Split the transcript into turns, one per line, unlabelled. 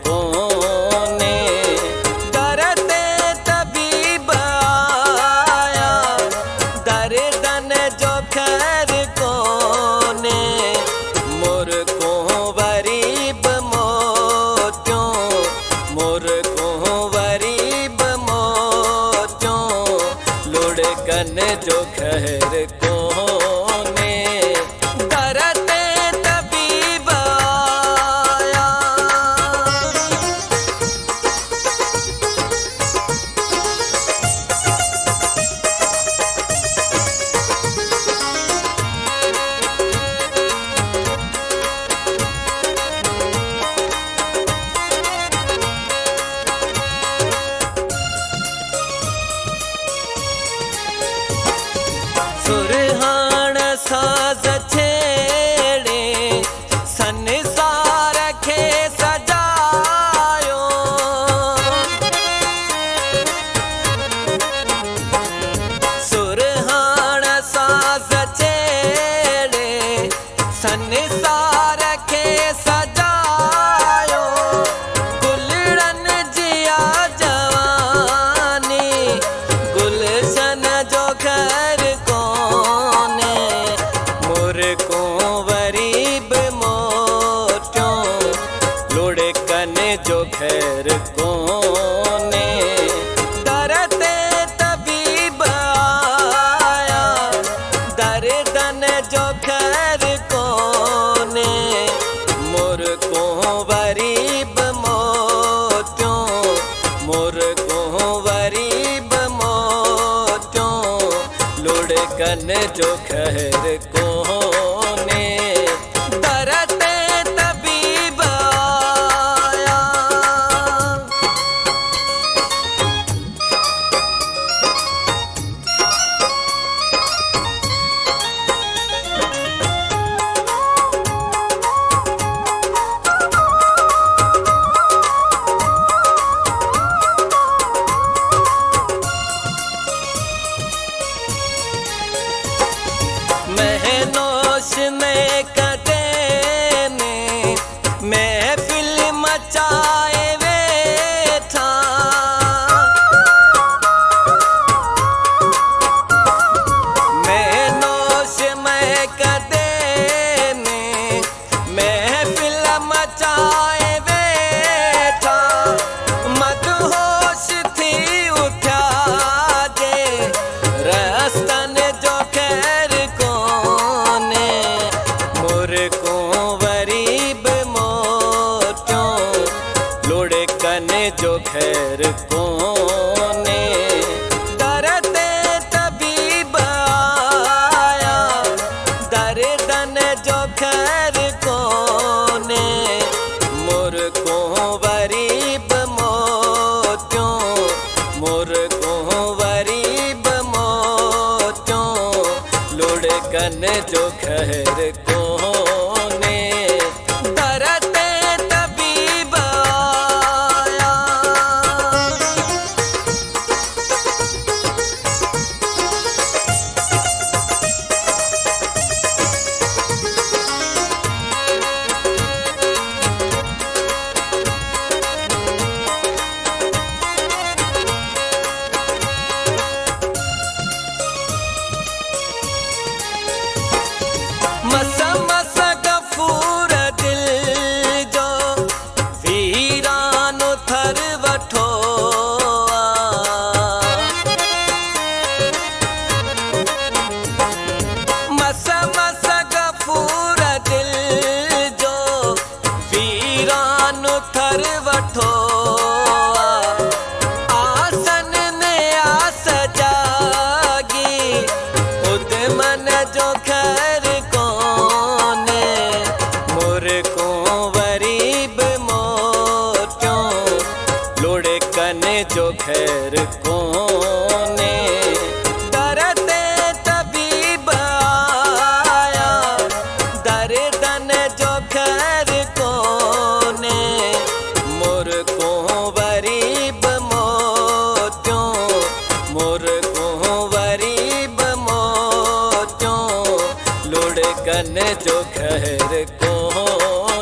कोने। करते तबीब आया दर्दन जो खैर कोने। मोर को वरीब मोत्यों, मोर को वरीब मोत्यों, लुढ़कन जो खैर कोने। करते तबीब आया। सुरहान साज छेड़े संसार खे सजायो। सुरहान साज छेड़े संसार खे सजायो। गुलड़न जिया जवानी गुलशन जो घर कोने। मोर को वरीब मोत्यों, लुढ़कन जो खैर कोने। करते तबीब आया दर्दन जो खैर कोने। मोर को वरीब मोत्यों, मोर को वरीब मोत्यों, लुढ़कन जो खैर कोने। करते तबीब आया। महनोश में कदे ने महफिल मचाए बैठा। महनोश में कदे ने महफिल मचाए बैठा। मदहोश थी उठा जे रस्तन जो खैर कोने। मोर को वरीब मोत्यों, लुढ़कन जो खैर कोने। करते तबीब आया दर्दन जो खैर कोने। मोर को वरीब मोत्यों, मोर को वरीब मोत्यों, लुढ़कन जो खैर कोने। करते तबीब आया। मस मस गफूर दिल जो वीरान थर वठो। मस मस गफूर दिल जो वीरान थर वठो। आसन में आस जागी खुद मन जो खैर कोने। मोर को वरीब मोत्यों, लुढ़कन जो खैर कोने। करते तबीब आया दर्दन जो खैर कोने। मोर को वरीब मोत्यों, मोर को वरीब मोत्यों, लुढ़कन जो खैर कोने।